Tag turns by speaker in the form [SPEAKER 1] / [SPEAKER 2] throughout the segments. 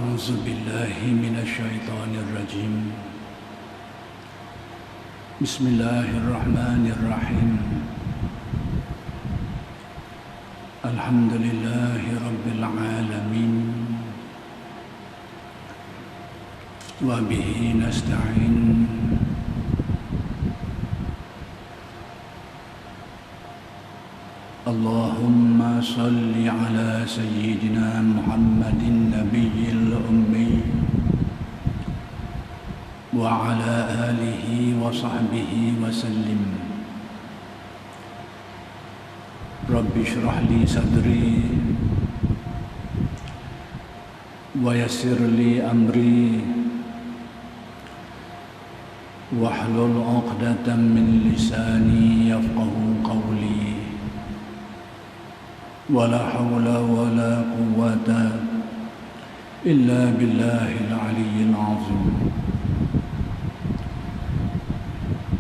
[SPEAKER 1] أعوذ بالله من الشيطان الرجيم. بسم الله الرحمن الرحيم. الحمد لله رب العالمين وبه نستعين. اللهم صل على سيدنا محمد النبي الأمي وعلى آله وصحبه وسلم. رب اشرح لي صدري ويسر لي أمري واحلل عقدة من لساني يفقه قولي. ولا حول ولا قوة إلا بالله العلي العظيم.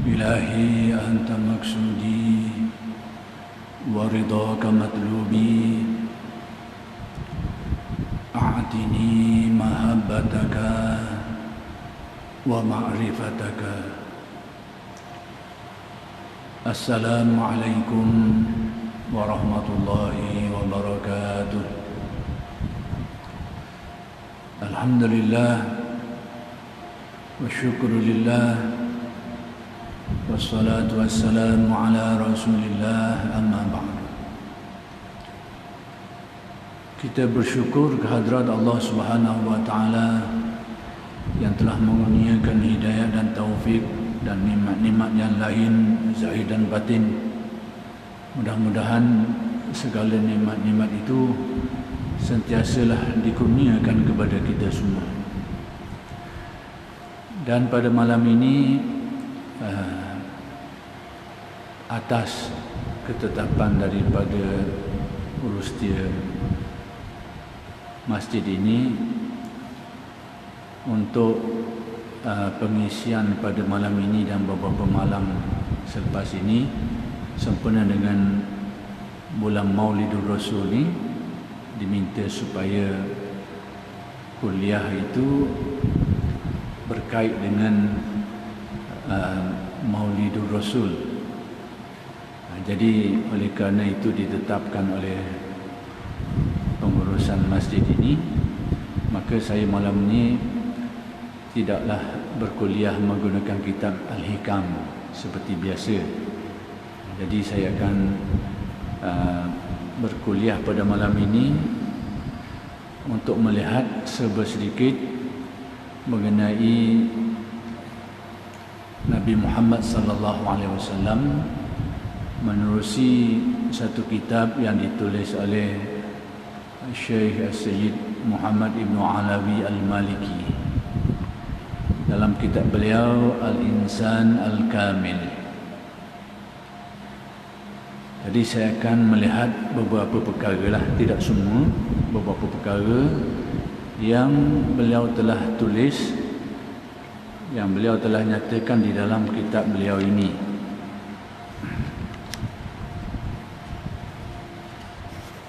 [SPEAKER 1] إلهي أنت مقصودي ورضاك مطلوبي. أعطني محبتك ومعرفتك. السلام عليكم warahmatullahi wabarakatuh. Alhamdulillah wa syukrulillah wassalatu wassalamu ala rasulillah, amma ba'd. Kita bersyukur kehadrat Allah Subhanahu wa taala yang telah mengurniakan hidayah dan taufik dan nikmat-nikmat yang lain zahir dan batin. Mudah-mudahan segala nikmat-nikmat itu sentiasalah dikurniakan kepada kita semua. Dan pada malam ini, atas ketetapan daripada urustia masjid ini, untuk pengisian pada malam ini dan beberapa malam selepas ini, sempena dengan bulan Maulidur Rasul ni, diminta supaya kuliah itu berkait dengan Maulidur Rasul. Jadi oleh kerana itu ditetapkan oleh pengurusan masjid ini, maka saya malam ini tidaklah berkuliah menggunakan kitab Al-Hikam seperti biasa. Jadi saya akan berkuliah pada malam ini untuk melihat sedikit mengenai Nabi Muhammad sallallahu alaihi wasallam menerusi satu kitab yang ditulis oleh Syekh Sayyid Muhammad Ibn Alawi Al-Maliki dalam kitab beliau Al-Insan Al-Kamil. Jadi saya akan melihat beberapa perkara lah, tidak semua, beberapa perkara yang beliau telah tulis, yang beliau telah nyatakan di dalam kitab beliau ini.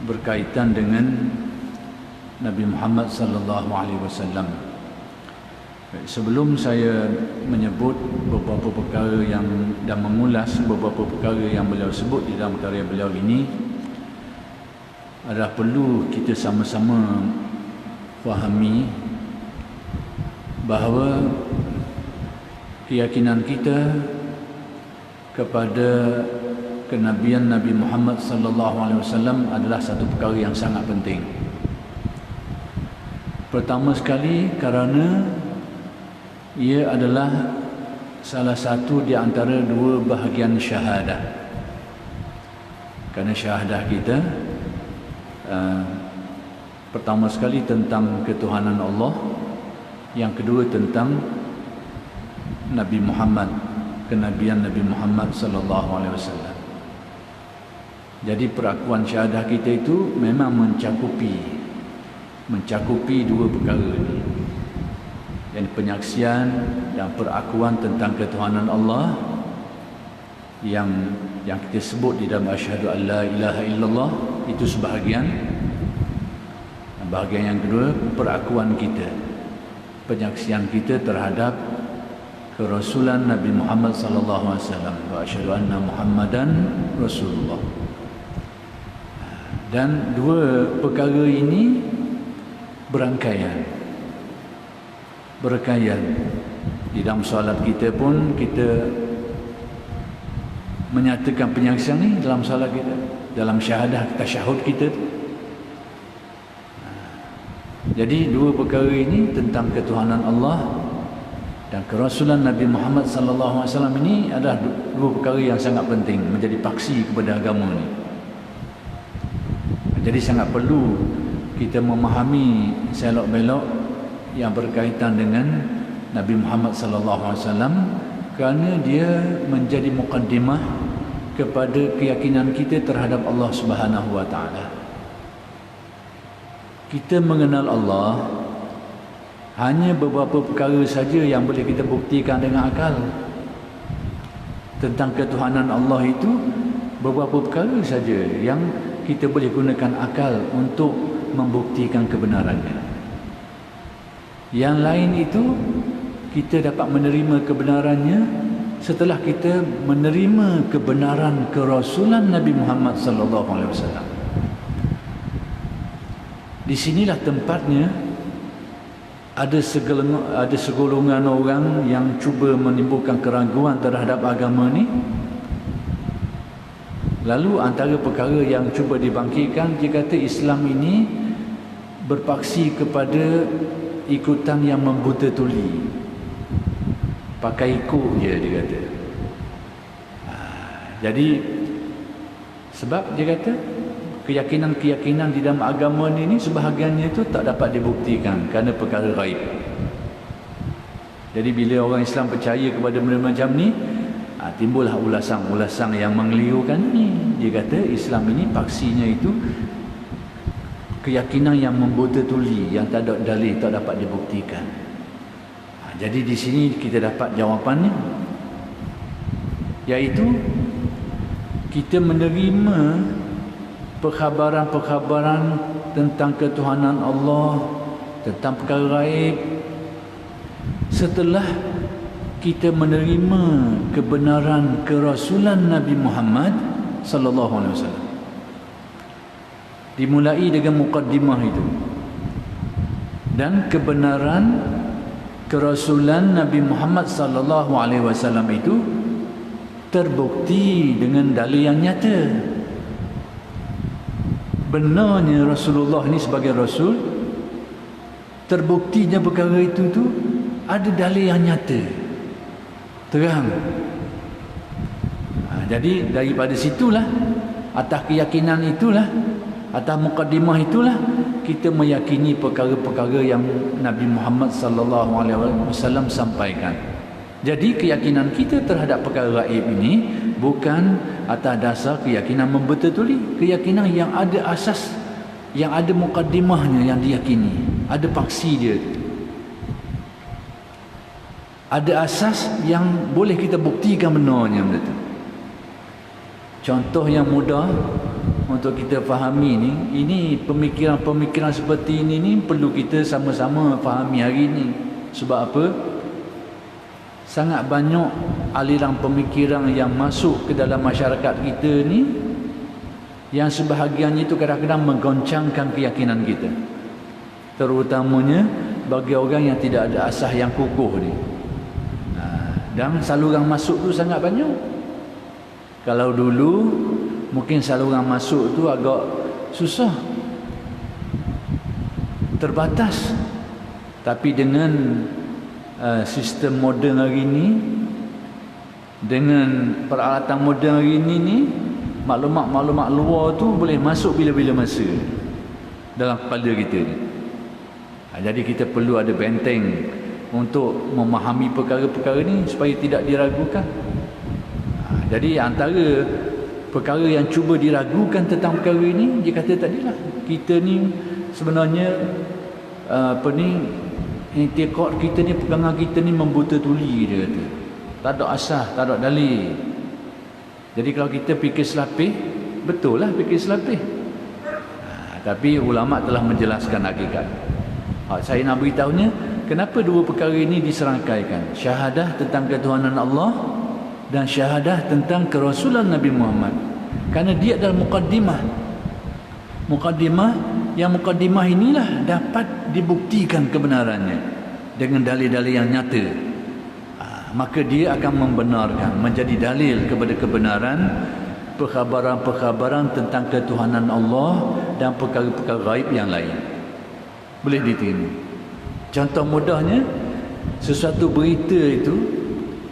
[SPEAKER 1] Berkaitan dengan Nabi Muhammad sallallahu alaihi wasallam. Sebelum saya menyebut beberapa perkara yang dan mengulas beberapa perkara yang beliau sebut di dalam karya beliau ini, adalah perlu kita sama-sama fahami bahawa keyakinan kita kepada kenabian Nabi Muhammad sallallahu alaihi wasallam adalah satu perkara yang sangat penting. Pertama sekali kerana ia adalah salah satu di antara dua bahagian syahadah. Kerana syahadah kita pertama sekali tentang ketuhanan Allah, yang kedua tentang Nabi Muhammad, kenabian Nabi Muhammad sallallahu alaihi wasallam. Jadi perakuan syahadah kita itu memang mencakupi dua perkara ini. Yang penyaksian dan perakuan tentang ketuhanan Allah yang kita sebut di dalam asyhadu an la ilaha illallah, itu sebahagian. Bahagian yang kedua, perakuan kita, penyaksian kita terhadap kerasulan Nabi Muhammad sallallahu alaihi wasallam. Wa asyhadu anna Muhammadan Rasulullah. Dan dua perkara ini berangkaian. Di dalam solat kita pun kita menyatakan penyaksian ni dalam solat kita, dalam syahadah tasyahud kita. Jadi dua perkara ini tentang ketuhanan Allah dan kerasulan Nabi Muhammad sallallahu alaihi wasallam ini adalah dua perkara yang sangat penting menjadi paksi kepada agama ini. Jadi sangat perlu kita memahami selok-belok yang berkaitan dengan Nabi Muhammad sallallahu alaihi wasallam, kerana dia menjadi mukaddimah kepada keyakinan kita terhadap Allah Subhanahu wa taala. Kita mengenal Allah hanya beberapa perkara saja yang boleh kita buktikan dengan akal. Tentang ketuhanan Allah itu beberapa perkara saja yang kita boleh gunakan akal untuk membuktikan kebenarannya. Yang lain itu kita dapat menerima kebenarannya setelah kita menerima kebenaran kerasulan Nabi Muhammad sallallahu alaihi wasallam. Di sinilah tempatnya ada segolongan orang yang cuba menimbulkan keraguan terhadap agama ni. Lalu antara perkara yang cuba dibangkitkan, dia kata Islam ini berpaksi kepada ikutan yang membuta tuli. Pakai ikut je, dia kata. Jadi sebab dia kata keyakinan-keyakinan di dalam agama ini sebahagiannya itu tak dapat dibuktikan kerana perkara gaib. Jadi bila orang Islam percaya kepada benda macam ni, timbullah ulasan-ulasan yang mengelirukan ni. Dia kata Islam ini paksinya itu keyakinan yang membuta tuli, yang tak ada dalil, tak dapat dibuktikan. Jadi di sini kita dapat jawapannya, iaitu kita menerima perkhabaran-perkhabaran tentang ketuhanan Allah, tentang perkara gaib setelah kita menerima kebenaran kerasulan Nabi Muhammad sallallahu alaihi wasallam. Dimulai dengan mukaddimah itu. Dan kebenaran kerasulan Nabi Muhammad sallallahu alaihi wasallam itu terbukti dengan dalil yang nyata. Benarnya Rasulullah ini sebagai Rasul, terbuktinya perkara itu tu ada dalil yang nyata, terang. Jadi daripada situlah, atas keyakinan itulah, atas mukaddimah itulah, kita meyakini perkara-perkara yang Nabi Muhammad sallallahu alaihi wasallam sampaikan. Jadi keyakinan kita terhadap perkara gaib ini bukan atas dasar keyakinan membetuli, keyakinan yang ada asas, yang ada mukaddimahnya yang diyakini, ada paksi dia, ada asas yang boleh kita buktikan benarnya benda tu. Contoh yang mudah untuk kita fahami ni, ini pemikiran-pemikiran seperti ini perlu kita sama-sama fahami hari ini. Sebab apa? Sangat banyak aliran pemikiran yang masuk ke dalam masyarakat kita ni, yang sebahagiannya itu kadang-kadang menggoncangkan keyakinan kita, terutamanya bagi orang yang tidak ada asas yang kukuh ni. Dan saluran masuk tu sangat banyak. Kalau dulu mungkin saluran masuk tu agak susah, terbatas. Tapi dengan sistem moden hari ini, dengan peralatan moden hari ini ni, maklumat-maklumat luar tu boleh masuk bila-bila masa dalam kepala kita ni. Jadi kita perlu ada benteng untuk memahami perkara-perkara ni supaya tidak diragukan. Jadi antara perkara yang cuba diragukan tentang perkara ini, dia kata tadilah, kita ni sebenarnya i'tiqad kita ni, pegangan kita ni membuta tuli, dia kata. Tak ada asas, tak ada dalil. Jadi kalau kita fikir selapih, betul lah fikir selapih. Tapi ulama telah menjelaskan hakikat. Saya nak beritahunya, kenapa dua perkara ini diserangkaikan? Syahadah tentang ketuhanan Allah dan syahadah tentang kerasulan Nabi Muhammad. Kerana dia adalah mukaddimah. Mukaddimah inilah dapat dibuktikan kebenarannya dengan dalil-dalil yang nyata. Maka dia akan membenarkan, menjadi dalil kepada kebenaran perkhabaran-perkhabaran tentang ketuhanan Allah dan perkara-perkara gaib yang lain. Boleh diterima. Contoh mudahnya, sesuatu berita itu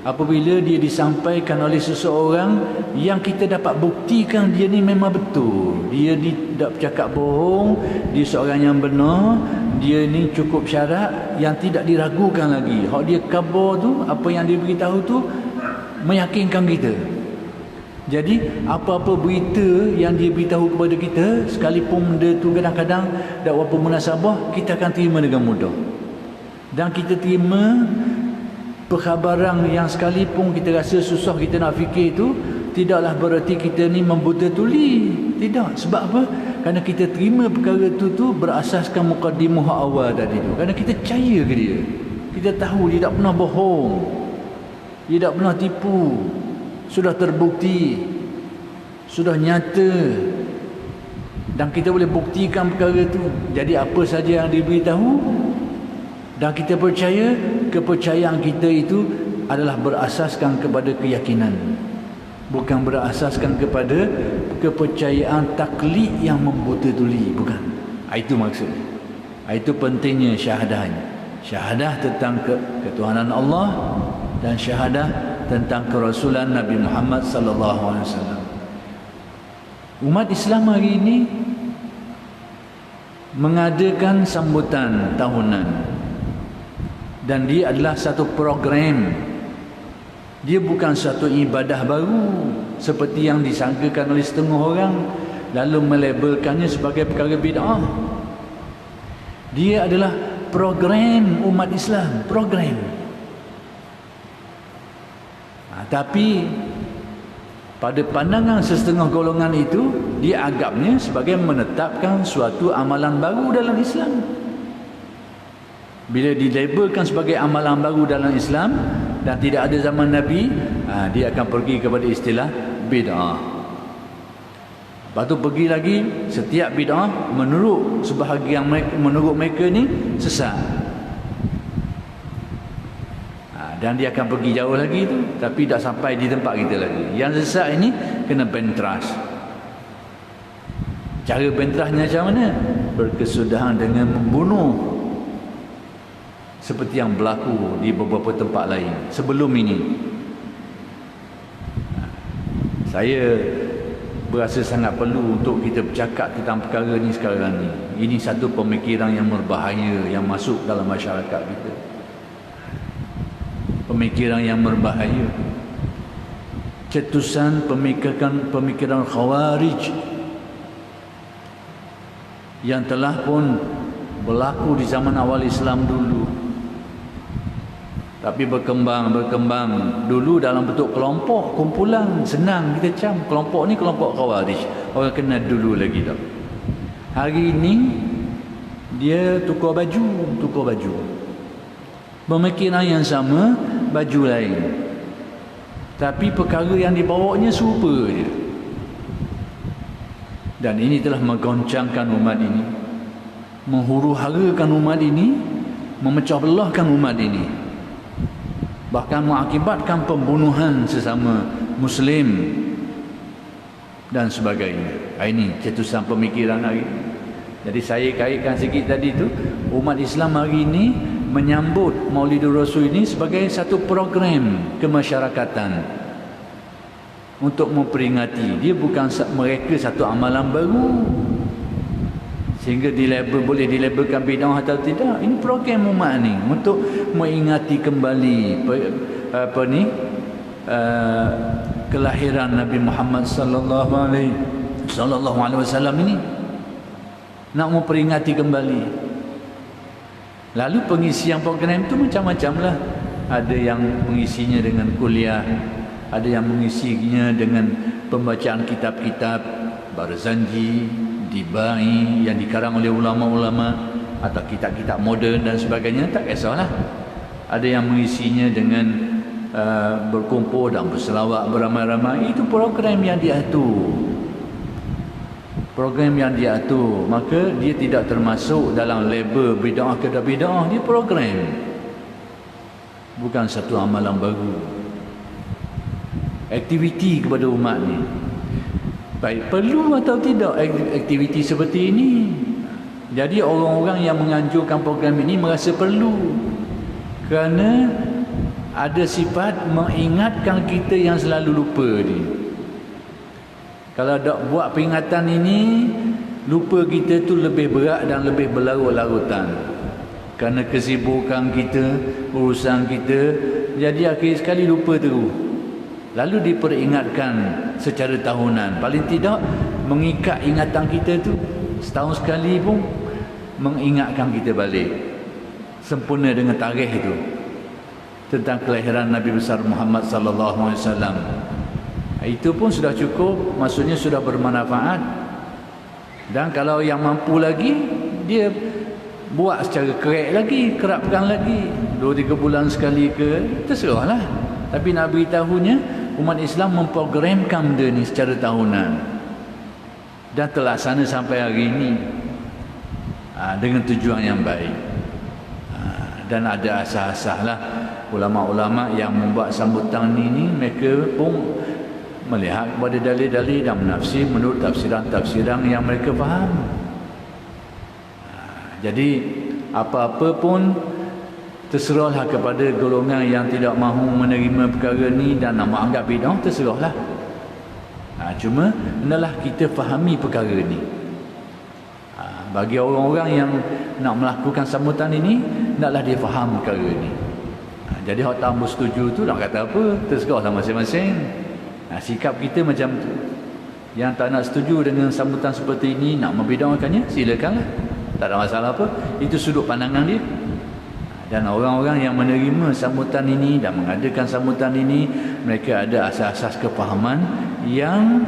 [SPEAKER 1] apabila dia disampaikan oleh seseorang yang kita dapat buktikan dia ni memang betul, dia tidak bercakap bohong, dia seorang yang benar, dia ni cukup syarat yang tidak diragukan lagi. Hak dia khabar tu, apa yang dia beritahu tu meyakinkan kita. Jadi apa-apa berita yang dia beritahu kepada kita, sekalipun benda tu kadang-kadang tak berapa munasabah, kita akan terima dengan mudah. Dan kita terima perkhabaran yang sekalipun kita rasa susah kita nak fikir tu, tidaklah bererti kita ni membuta tuli. Tidak. Sebab apa? Kerana kita terima perkara tu berasaskan mukaddimah awal tadi tu. Kerana kita percaya ke dia. Kita tahu dia tak pernah bohong, dia tak pernah tipu. Sudah terbukti, sudah nyata, dan kita boleh buktikan perkara tu. Jadi apa saja yang diberitahu dan kita percaya, kepercayaan kita itu adalah berasaskan kepada keyakinan, bukan berasaskan kepada kepercayaan taklid yang membuta tuli. Bukan. Itu maksudnya. Itu pentingnya syahadahnya. Syahadah tentang ketuhanan Allah dan syahadah tentang kerasulan Nabi Muhammad sallallahu alaihi wasallam. Umat Islam hari ini mengadakan sambutan tahunan, dan dia adalah satu program. Dia bukan satu ibadah baru seperti yang disangkakan oleh setengah orang lalu melabelkannya sebagai perkara bid'ah. Dia adalah program umat Islam, program. Tapi pada pandangan setengah golongan itu, dia anggapnya sebagai menetapkan suatu amalan baru dalam Islam. Bila dilabelkan sebagai amalan baru dalam Islam dan tidak ada zaman Nabi, dia akan pergi kepada istilah bid'ah. Lepas tu pergi lagi, setiap bid'ah menurut sebahagian menurut mereka ni sesat. Dan dia akan pergi jauh lagi tu, tapi tak sampai di tempat kita lagi. Yang sesat ini kena bentras. Cara bentrasnya macam mana? Berkesudahan dengan membunuh, seperti yang berlaku di beberapa tempat lain sebelum ini. Saya berasa sangat perlu untuk kita bercakap tentang perkara ni sekarang ni. Ini satu pemikiran yang berbahaya yang masuk dalam masyarakat kita. Pemikiran yang berbahaya, cetusan pemikiran khawarij yang telah pun berlaku di zaman awal Islam dulu, tapi berkembang dulu dalam bentuk kelompok, kumpulan. Senang kita cam kelompok ni kelompok khawarij, orang kenal dulu lagi tak. Hari ini dia tukar baju, pemikiran yang sama, baju lain, tapi perkara yang dibawanya serupa je. Dan ini telah menggoncangkan umat ini, menghuru-harakan umat ini, memecah belahkan umat ini, bahkan mengakibatkan pembunuhan sesama Muslim dan sebagainya. Ini cetusan pemikiran hari ini. Jadi saya kaitkan sikit tadi tu, umat Islam hari ini menyambut Maulidur Rasul ini sebagai satu program kemasyarakatan untuk memperingati. Dia bukan mereka satu amalan baru sehingga boleh dilabelkan bid'ah atau tidak. Ini program umat ni untuk mengingati kembali kelahiran Nabi Muhammad sallallahu alaihi wasallam ini, nak memperingati kembali. Lalu pengisian program itu macam-macam lah. Ada yang mengisinya dengan kuliah, ada yang mengisinya dengan pembacaan kitab-kitab Barzanji, dibai yang dikarang oleh ulama-ulama atau kitab-kitab moden dan sebagainya, tak kisahlah. Ada yang mengisinya dengan berkumpul dan berselawat beramai-ramai. Itu program yang diatur. Program yang diatur. Maka dia tidak termasuk dalam label bid'ah ke tak bid'ah. Dia program. Bukan satu amalan baru. Aktiviti kepada umat ni. Baik perlu atau tidak aktiviti seperti ini. Jadi orang-orang yang menganjurkan program ini merasa perlu. Kerana ada sifat mengingatkan kita yang selalu lupa ni. Kalau tak buat peringatan ini, lupa kita tu lebih berat dan lebih berlarut-larutan. Kerana kesibukan kita, urusan kita, jadi akhir sekali lupa terus. Lalu diperingatkan secara tahunan. Paling tidak mengikat ingatan kita tu setahun sekali pun mengingatkan kita balik. Sempurna dengan tarikh itu. Tentang kelahiran Nabi besar Muhammad sallallahu alaihi wasallam. Itu pun sudah cukup, maksudnya sudah bermanfaat. Dan kalau yang mampu lagi, dia buat secara kerapkan lagi 2-3 bulan sekali ke, terserahlah. Tapi nak beritahunya, umat Islam memprogramkan benda ni secara tahunan. Dan terlaksana sampai hari ini dengan tujuan yang baik. Dan ada asas-asas lah. Ulama-ulama yang membuat sambutan ini, mereka pun melihat kepada dalil-dalil dan menafsir menurut tafsiran-tafsiran yang mereka faham. Jadi apa-apa pun terserahlah kepada golongan yang tidak mahu menerima perkara ni dan nak menganggap bid'ah, terserahlah. Cuma hendaklah kita fahami perkara ni. Bagi orang-orang yang nak melakukan sambutan ini, hendaklah dia faham perkara ni. Jadi orang tak bersetuju tu nak kata apa, terserahlah masing-masing. Sikap kita macam tu. Yang tak nak setuju dengan sambutan seperti ini, nak membid'ahkannya, silakanlah. Tak ada masalah apa. Itu sudut pandangan dia. Dan orang-orang yang menerima sambutan ini dan mengadakan sambutan ini, mereka ada asas-asas kefahaman yang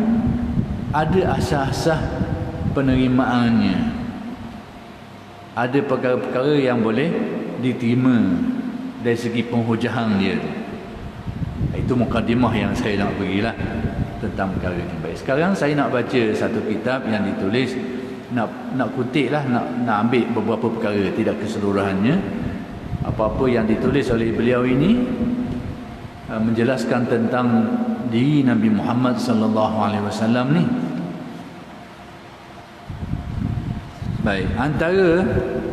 [SPEAKER 1] ada asas-asas penerimaannya. Ada perkara-perkara yang boleh diterima dari segi penghujahan dia. Itu mukadimah yang saya nak berilah tentang perkara ini. Baik, sekarang saya nak baca satu kitab yang ditulis, nak kutip lah, nak ambil beberapa perkara, tidak keseluruhannya. Apa-apa yang ditulis oleh beliau ini menjelaskan tentang diri Nabi Muhammad sallallahu alaihi wasallam ni. Baik, antara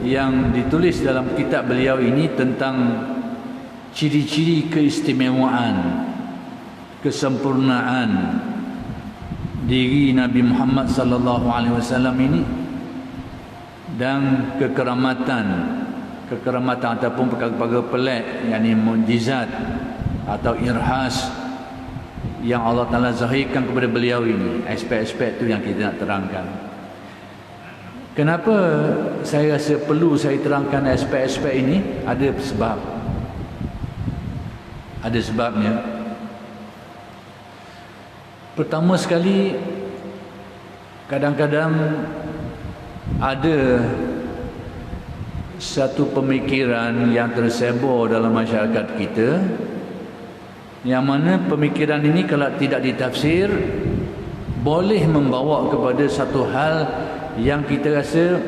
[SPEAKER 1] yang ditulis dalam kitab beliau ini tentang ciri-ciri keistimewaan, kesempurnaan diri Nabi Muhammad sallallahu alaihi wasallam ini dan kekeramatan ataupun perkara-perkara pelik, yakni mukjizat atau irhas yang Allah Taala zahirkan kepada beliau ini. Aspek-aspek tu yang kita nak terangkan. Kenapa saya rasa perlu saya terangkan aspek-aspek ini? Ada sebab. Ada sebabnya. Pertama sekali, kadang-kadang ada satu pemikiran yang tersebar dalam masyarakat kita, yang mana pemikiran ini kalau tidak ditafsir boleh membawa kepada satu hal yang kita rasa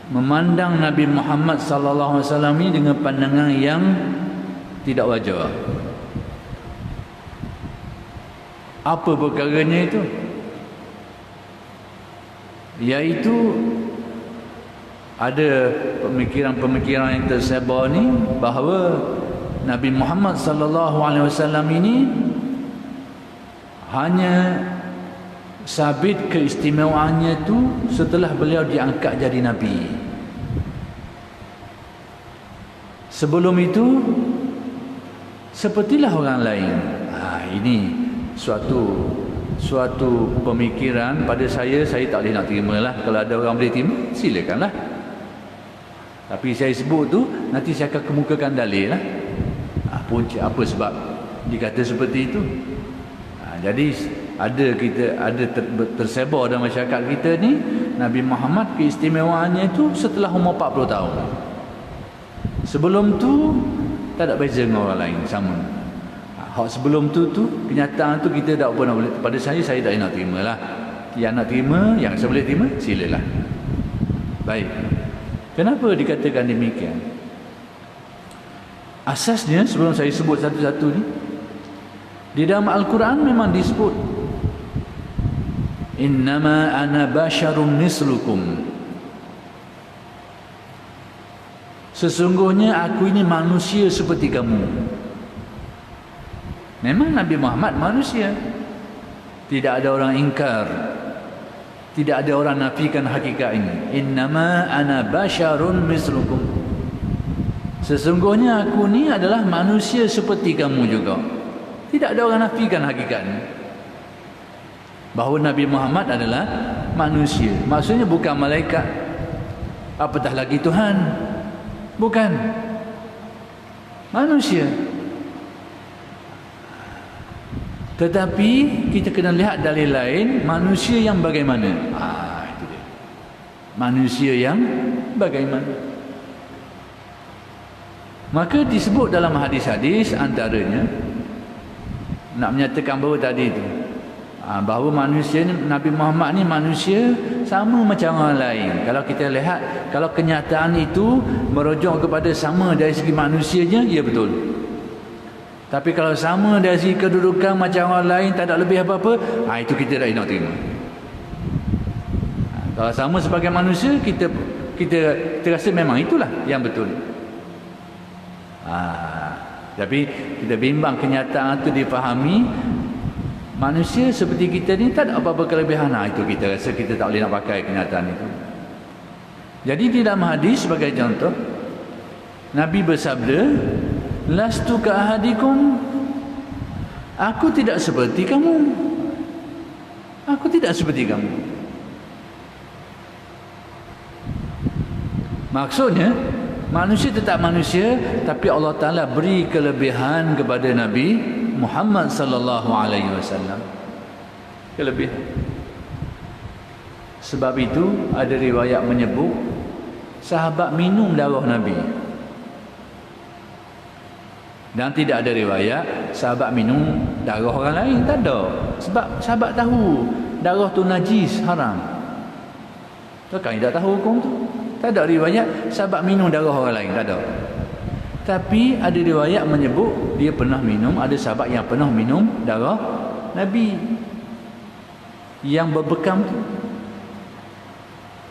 [SPEAKER 1] memandang Nabi Muhammad sallallahu alaihi wasallam ini dengan pandangan yang tidak wajar. Apa perkaranya itu? Iaitu ada pemikiran-pemikiran yang tersebar ni bahawa Nabi Muhammad sallallahu alaihi wasallam ini hanya sabit keistimewaannya tu setelah beliau diangkat jadi nabi. Sebelum itu sepertilah orang lain. Ini suatu pemikiran pada saya tak boleh nak terima lah. Kalau ada orang boleh terima, silakanlah. Tapi saya sebut tu, nanti saya akan kemukakan dalil lah. Punca apa sebab dikata seperti itu. Jadi tersebar dalam masyarakat kita ni, Nabi Muhammad keistimewaannya itu setelah umur 40 tahun. Sebelum tu tak ada beza dengan orang lain, sama. Hak sebelum tu kenyataan tu kita tak pernah boleh. Pada saya tak nak terima lah. Yang nak terima, yang saya boleh terima, silalah. Baik. Kenapa dikatakan demikian? Asasnya, sebelum saya sebut satu-satu ni, di dalam Al-Quran memang disebut, innama ana basyarum mislukum, sesungguhnya aku ini manusia seperti kamu. Memang Nabi Muhammad manusia, tidak ada orang ingkar, tidak ada orang nafikan hakikat ini. Innama ana basyarun mislukum, sesungguhnya aku ni adalah manusia seperti kamu juga. Tidak ada orang nafikan hakikat ini, bahawa Nabi Muhammad adalah manusia. Maksudnya bukan malaikat, apatah lagi Tuhan. Bukan. Manusia. Tetapi kita kena lihat dalil lain, manusia yang bagaimana? Itu dia. Manusia yang bagaimana? Maka disebut dalam hadis-hadis, antaranya nak menyatakan bahawa tadi itu, bahawa manusia ni, Nabi Muhammad ni manusia sama macam orang lain. Kalau kita lihat, kalau kenyataan itu merujuk kepada sama dari segi manusianya, ya betul. Tapi kalau sama dari segi kedudukan macam orang lain, tak ada lebih apa-apa, itu kita tak nak terima. Kalau sama sebagai manusia, kita rasa memang itulah yang betul. Tapi kita bimbang kenyataan itu difahami, manusia seperti kita ni tak ada apa-apa kelebihan. Itu kita rasa kita tak boleh nak pakai kenyataan itu. Jadi di dalam hadis sebagai contoh, Nabi bersabda, lastu ka ahadikum, aku tidak seperti kamu. Aku tidak seperti kamu. Maksudnya manusia tetap manusia, tapi Allah Ta'ala beri kelebihan kepada Nabi Muhammad sallallahu alaihi wasallam. Kelebihan. Sebab itu ada riwayat menyebut sahabat minum darah Nabi. Dan tidak ada riwayat sahabat minum darah orang lain. Tak ada. Sebab sahabat tahu darah tu najis, haram. Takkan tidak tahu hukum tu? Tak ada riwayat sahabat minum darah orang lain. Tak ada. Tapi ada riwayat menyebut dia pernah minum, ada sahabat yang pernah minum darah Nabi yang berbekam tu.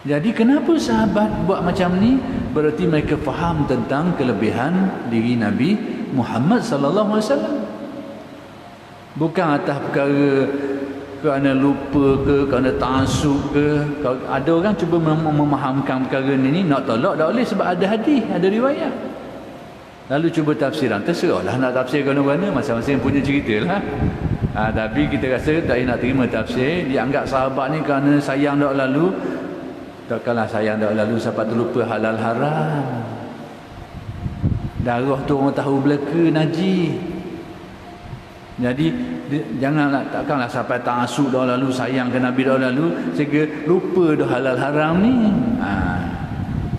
[SPEAKER 1] Jadi kenapa sahabat buat macam ni? Berarti mereka faham tentang kelebihan diri Nabi Muhammad sallallahu alaihi wasallam. Bukan atas perkara kerana lupa ke, kerana ta'assub ke. Ada orang cuba memahamkan perkara ni nak tolak, tak boleh sebab ada hadis, ada riwayat. Lalu cuba tafsiran, terserahlah nak tafsir mana-mana, masing-masing punya cerita lah. Tapi kita rasa tak nak terima tafsir. Dianggap sahabat ni kerana sayang dak lalu, takkanlah sayang dak lalu sampai terlupa halal haram. Darah tu orang tahu belaka najis. Jadi takkanlah sampai ta'assub dah lalu, sayang ke Nabi dah lalu sehingga lupa dah halal haram ni.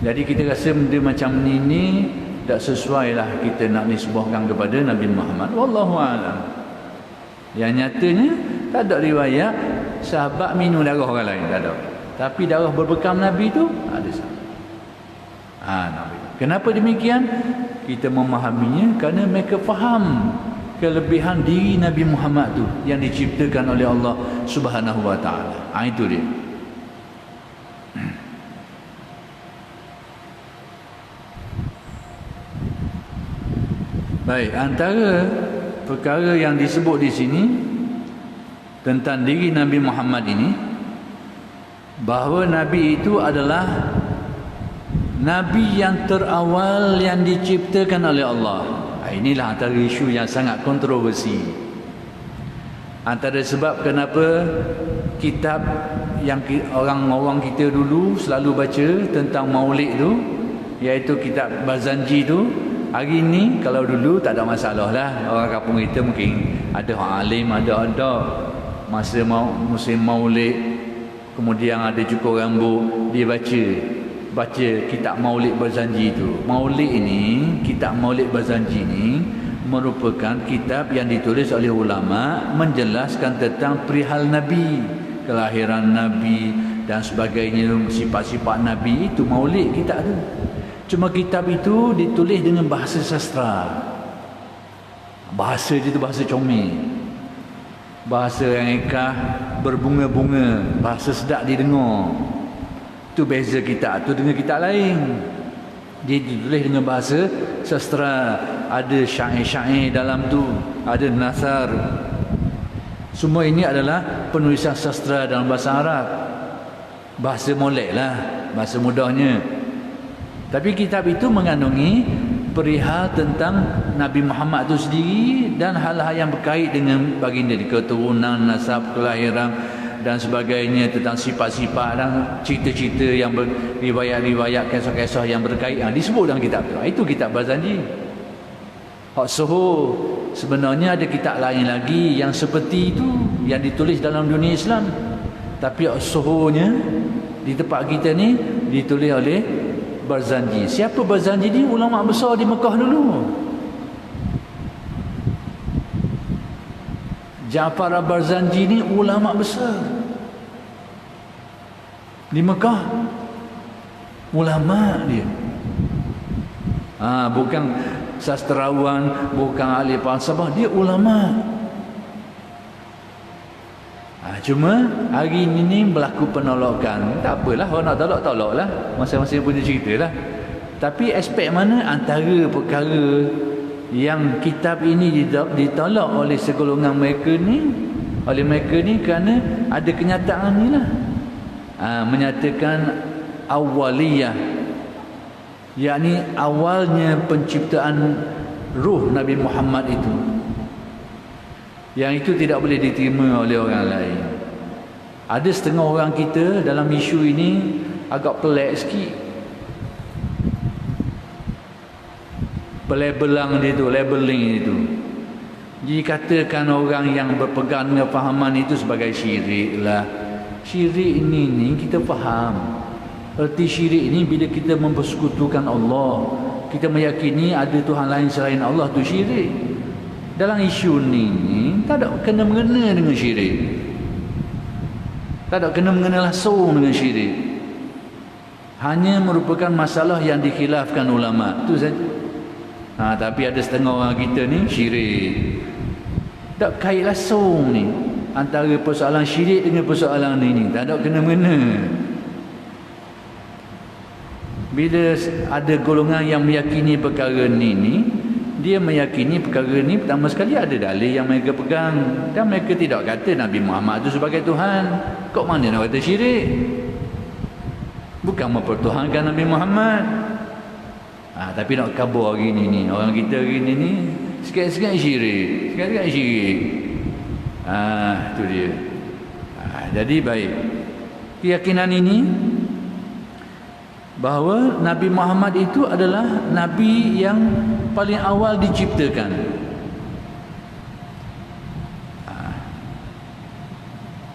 [SPEAKER 1] Jadi kita rasa benda macam ni tak sesuai lah kita nak nisbahkan kepada Nabi Muhammad. Wallahu a'lam. Yang nyatanya tak ada riwayat sahabat minum darah orang lain, tak ada. Tapi darah berbekam Nabi tu ada sahabat. Nabi. Kenapa demikian? Kita memahaminya kerana mereka faham kelebihan diri Nabi Muhammad tu yang diciptakan oleh Allah Subhanahu wa taala. Itu dia. Baik, antara perkara yang disebut di sini tentang diri Nabi Muhammad ini, bahawa Nabi itu adalah Nabi yang terawal yang diciptakan oleh Allah. Inilah antara isu yang sangat kontroversi. Antara sebab kenapa kitab yang orang-orang kita dulu selalu baca tentang maulid tu, iaitu kitab Bazanji tu, hari ni kalau dulu tak ada masalah lah. Orang kampung kita mungkin ada orang alim, ada masa musim maulid, kemudian ada cukur rambut, dia baca kitab Maulid Barzanji itu. Maulid ini, kitab Maulid Barzanji ini merupakan kitab yang ditulis oleh ulama menjelaskan tentang perihal Nabi, kelahiran Nabi dan sebagainya, sifat-sifat Nabi. Itu Maulid kitab tu. Cuma kitab itu ditulis dengan bahasa sastra. Bahasa dia tu bahasa comel, bahasa yang ekah, berbunga-bunga, bahasa sedap didengar. Itu beza kitab tu dengan kitab lain. Dia ditulis dengan bahasa sastra, ada syair-syair dalam tu, ada nasar. Semua ini adalah penulisan sastra dalam bahasa Arab, bahasa molek lah, bahasa mudahnya. Tapi kitab itu mengandungi perihal tentang Nabi Muhammad itu sendiri dan hal-hal yang berkait dengan baginda, keturunan, nasab, kelahiran dan sebagainya, tentang sifat-sifat dan cerita-cerita yang riwayat-riwayat, kisah-kisah yang berkait disebut dalam kitab itu. Itu kitab Barzanji. Hak Soho sebenarnya ada kitab lain lagi yang seperti itu yang ditulis dalam dunia Islam. Tapi Hak Soho-nya di tempat kita ni ditulis oleh Barzanji. Siapa Barzanji ni? Ulama besar di Mekah dulu. Ja'far al-Barzanji ni ulama besar di Mekah. Ulama dia. Bukan sastrawan, bukan ahli falsafah, dia ulama. Cuma hari ini berlaku penolakan. Tak apalah, orang nak tolak-tolaklah, masing-masing punya cerita lah. Tapi aspek mana antara perkara yang kitab ini ditolak oleh segolongan mereka ni kerana ada kenyataan ni lah. Menyatakan awaliyah, yakni awalnya penciptaan ruh Nabi Muhammad itu, yang itu tidak boleh diterima oleh orang lain. Ada setengah orang kita dalam isu ini agak pelik sikit. Pelabelang dia tu, labeling itu. Dikatakan orang yang berpegang dengan fahaman itu sebagai syirik lah. Syirik ini kita faham. Erti syirik ini bila kita mempersekutukan Allah, kita meyakini ada Tuhan lain selain Allah, tu syirik. Dalam isu ni tak ada kena-mengena dengan syirik. Tak ada kena-mengena langsung dengan syirik. Hanya merupakan masalah yang dikhilafkan ulama, itu saja. Tapi ada setengah orang kita ni syirik. Tak kait langsung ni antara persoalan syirik dengan persoalan ini. Tak ada kena-mengena. Bila ada golongan yang meyakini perkara ni, dia meyakini perkara ni pertama sekali ada dalil yang mereka pegang, dan mereka tidak kata Nabi Muhammad itu sebagai Tuhan. Kok mana nak kata syirik? Bukan mempertuhankan Nabi Muhammad. Tapi nak kabur hari ni orang kita hari ni sikit-sikit syirik, sikit-sikit syirik. Itu dia. Jadi baik, keyakinan ini bahawa Nabi Muhammad itu adalah Nabi yang paling awal diciptakan.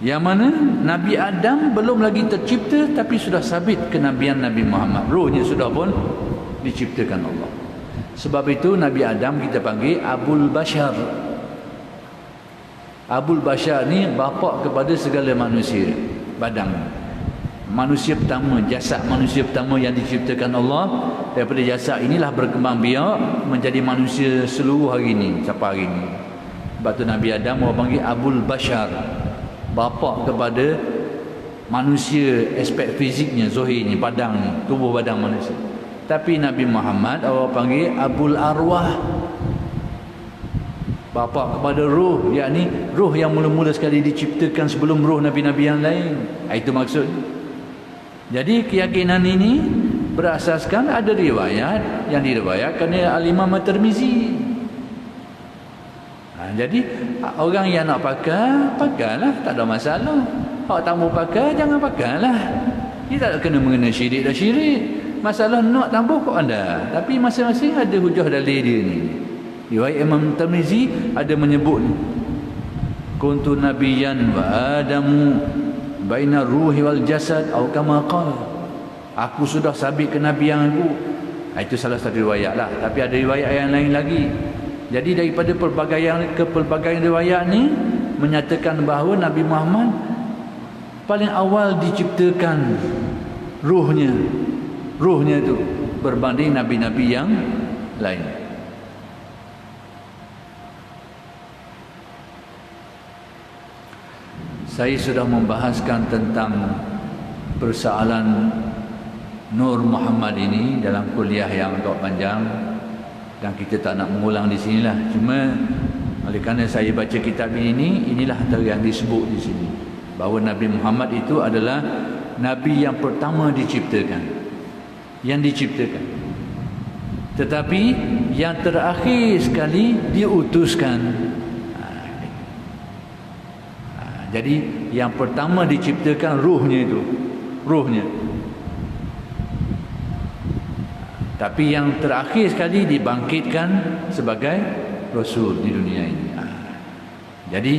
[SPEAKER 1] Yang mana Nabi Adam belum lagi tercipta, tapi sudah sabit kenabian Nabi Muhammad. Rohnya sudah pun diciptakan Allah. Sebab itu Nabi Adam kita panggil Abul Bashar. Abul Bashar ni bapa kepada segala manusia, badang. Manusia pertama, jasad manusia pertama yang diciptakan Allah. Daripada jasad inilah berkembang biak menjadi manusia seluruh hari ini, sampai hari ini. Sebab tu Nabi Adam orang panggil Abul Bashar, bapa kepada manusia, aspek fiziknya, zohirnya, badang ni, tubuh badang manusia. Tapi Nabi Muhammad orang panggil Abul Arwah, bapa kepada ruh, yakni ruh yang mula-mula sekali diciptakan sebelum ruh Nabi-Nabi yang lain. Itu maksud. Jadi keyakinan ini berasaskan ada riwayat yang diriwayatkan oleh Al-Imam At-Tirmizi. Jadi orang yang nak pakai, pakailah, tak ada masalah. Hak tak mau pakai, jangan pakailah. Dia tak kena mengenai syirik dan syirik. Masalah nak tambah kok anda. Tapi masing-masing ada hujah dalil dia ni. Riwayat Imam Tirmizi ada menyebut ni. kuntu nabiyyan wa adamu baina ruhi wal jasad atau kama qala, aku sudah sabit kenabian aku. Itu salah satu riwayat lah, tapi ada riwayat yang lain lagi. Jadi daripada pelbagai riwayat ni menyatakan bahawa Nabi Muhammad paling awal diciptakan ruhnya tu berbanding nabi-nabi yang lain. Saya sudah membahaskan tentang persoalan Nur Muhammad ini dalam kuliah yang agak panjang, dan kita tak nak mengulang di sinilah. Cuma oleh kerana saya baca kitab ini, inilah antara yang disebut di sini, bahawa Nabi Muhammad itu adalah Nabi yang pertama diciptakan, tetapi yang terakhir sekali diutuskan. Jadi yang pertama diciptakan ruhnya, tapi yang terakhir sekali dibangkitkan sebagai Rasul di dunia ini. Jadi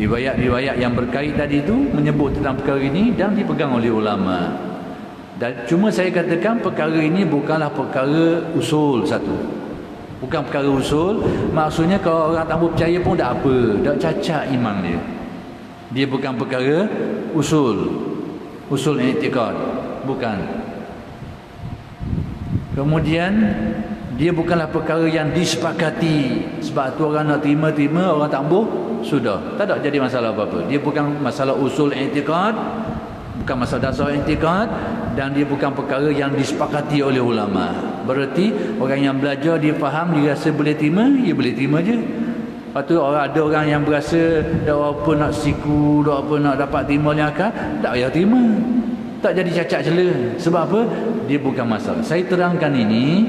[SPEAKER 1] riwayat-riwayat yang berkait tadi itu menyebut tentang perkara ini dan dipegang oleh ulama. Dan cuma saya katakan perkara ini bukanlah perkara usul satu. Bukan perkara usul, maksudnya kalau orang tak percaya pun tak apa, tak cacat iman dia. Dia bukan perkara usul i'tikad, bukan. Kemudian dia bukanlah perkara yang disepakati. Sebab tu orang nak terima, orang tak boleh, sudah, tak ada jadi masalah apa-apa. Dia bukan masalah usul i'tikad, bukan masalah dasar i'tikad, dan dia bukan perkara yang disepakati oleh ulama. Berarti orang yang belajar, dia faham, dia rasa boleh terima, dia boleh terima je. Lepas tu ada orang yang berasa dah apa nak siku, dah apa nak dapat terima yang akan, tak payah terima, tak jadi cacat cela. Sebab apa? Dia bukan masalah. Saya terangkan ini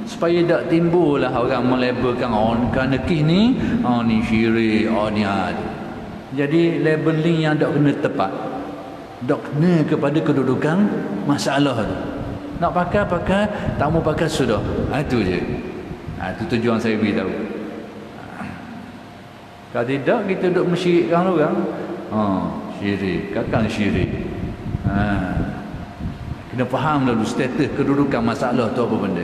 [SPEAKER 1] supaya tak timbullah orang melabelkan kan nekih ni, ni syirik, ni ada. Jadi labeling yang tak kena tepat, tak kena kepada kedudukan masalah tu. Nak pakai, tak mau pakai sudah. Itu je. Itu tujuan saya beritahu. Kalau tidak, kita duk mensyirikkan orang. Syirik, kakak syirik. Kena faham dulu status kedudukan masalah tu apa benda.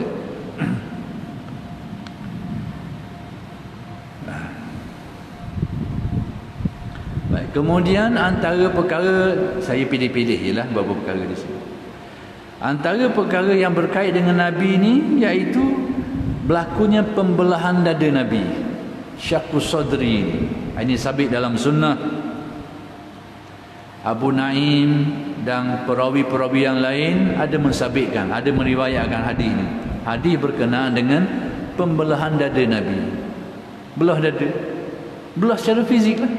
[SPEAKER 1] Baik, kemudian antara perkara, saya pilih-pilih je lah beberapa perkara di sini. Antara perkara yang berkait dengan Nabi ni, iaitu berlakunya pembelahan dada Nabi, syaqqus sadri. Ini sabit dalam sunnah. Abu Naim dan perawi-perawi yang lain ada mensabitkan, ada meriwayatkan hadis ini. Hadis berkenaan dengan pembelahan dada Nabi. Belah dada, belah secara fizik lah.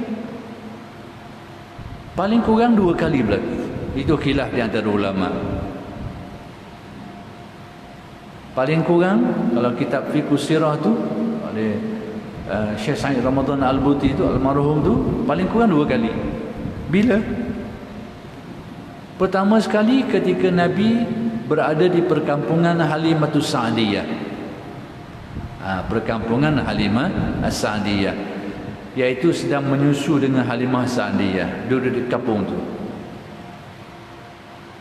[SPEAKER 1] Paling kurang 2 kali berlaku. Itu khilaf di antara ulama. Paling kurang, kalau kitab fiqh sirah tu oleh Syekh Said Ramadan Al-Buti tu, almarhum tu, paling kurang 2 kali. Bila? Pertama sekali ketika Nabi berada di perkampungan Halimatus Sa'diyah. Perkampungan Halimah As-Sa'diyah, iaitu sedang menyusu dengan Halimah Sa'diyah, duduk di kampung tu.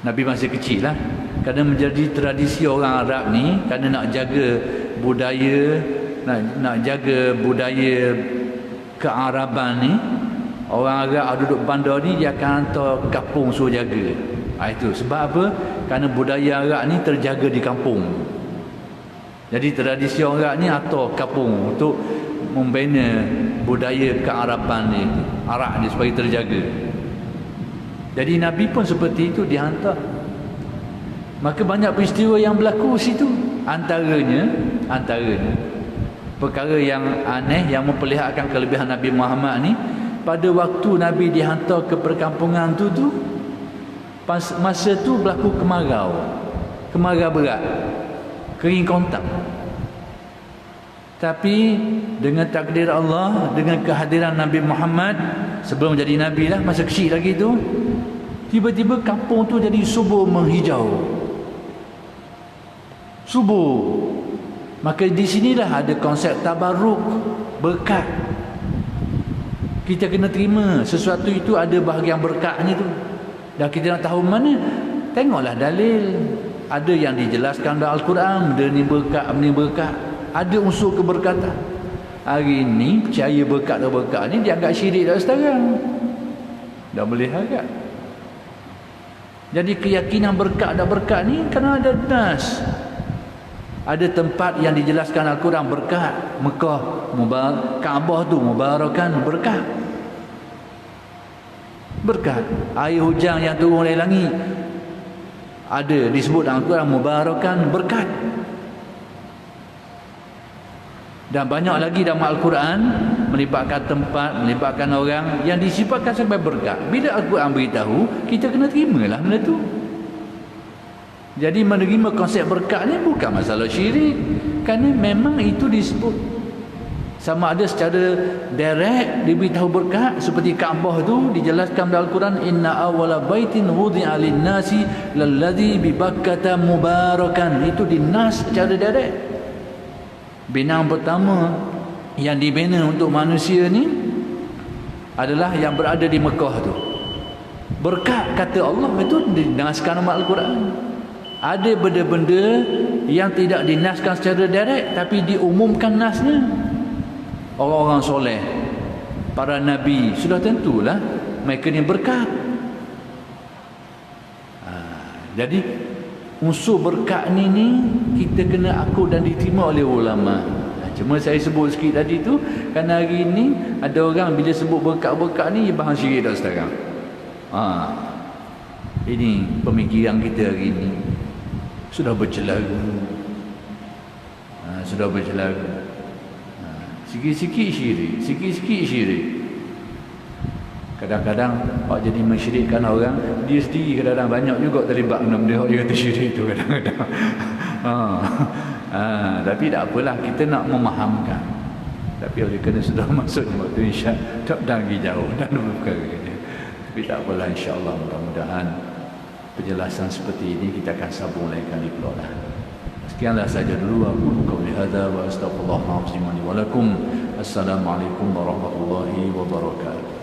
[SPEAKER 1] Nabi masih kecil lah. Kerana menjadi tradisi orang Arab ni, kerana nak jaga budaya, nak jaga budaya kearaban ni, orang Arab duduk bandar ni, dia akan hantar kampung suruh jaga. Itu sebab apa? Kerana budaya Arab ni terjaga di kampung. Jadi tradisi orang Arab ni hantar kampung untuk membina budaya kearaban ni, Arab ni, supaya terjaga. Jadi Nabi pun seperti itu, dihantar. Maka banyak peristiwa yang berlaku situ. Antaranya perkara yang aneh yang memperlihatkan kelebihan Nabi Muhammad ni, pada waktu Nabi dihantar ke perkampungan tu masa tu berlaku kemarau berat, kering kontak. Tapi dengan takdir Allah, dengan kehadiran Nabi Muhammad sebelum jadi Nabi lah, masa kecil lagi tu, tiba-tiba kampung tu jadi subur menghijau. Subur. Maka di sinilah ada konsep tabarruk, berkat. Kita kena terima sesuatu itu ada bahagian berkatnya tu. Dan kita nak tahu mana, tengoklah dalil. Ada yang dijelaskan dalam Al-Quran, benda ni berkat, benda ni berkat. Ada unsur keberkatan. Hari ni percaya berkat dan berkat ni dianggap syirik dah sekarang. Dah boleh agak. Jadi keyakinan berkat dan berkat ni kerana ada nas. Ada tempat yang dijelaskan Al-Quran berkat. Mekah, Kaabah tu mubarakan berkat. Berkat. Air hujan yang turun dari langit. Ada disebut dalam Al-Quran mubarakan berkat. Dan banyak lagi dalam Al-Quran melibatkan tempat, melibatkan orang yang disifatkan sebagai berkat. Bila Al-Quran beritahu, kita kena terimalah benda tu. Jadi menerima konsep berkat ni bukan masalah syirik, kerana memang itu disebut. Sama ada secara direct diberitahu berkat, seperti Kaabah tu dijelaskan dalam Al-Quran, inna awwala baitin wudi'a lin-nasi lalladzi bi Bakkata mubarakan. Itu dinas secara direct. Binaan pertama yang dibina untuk manusia ni adalah yang berada di Mekah tu. Berkat kata Allah itu dinaskan dalam Al-Quran. Ada benda-benda yang tidak dinaskan secara direct tapi diumumkan nasnya. Orang-orang soleh, para nabi, sudah tentulah mereka ni berkat. Jadi unsur berkat ni kita kena akui dan diterima oleh ulama. Cuma saya sebut sikit tadi tu kerana hari ni ada orang bila sebut berkat-berkat ni bahan syirik dah sekarang. Ini pemikiran kita hari ni. Sudah bercelaru. Sudah bercelaru. Sikit-sikit syirik, sikit-sikit syirik. Kadang-kadang awak jadi mensyirikkan orang, dia sendiri kadang-kadang banyak juga terlibat dengan benda dia kata syirik tu kadang-kadang. Tapi tak apalah, kita nak memahamkan. Tapi oleh kerana sudah masuk waktu insya tak lagi jauh dan perkara ini. Tapi tak apalah, insya-Allah mudah-mudahan penjelasan seperti ini kita akan sambung lain kali pula lah. Sekianlah saja dulu aku qauli hadza wa astaghfirullahal azim li wa lakum. Assalamualaikum warahmatullahi wabarakatuh.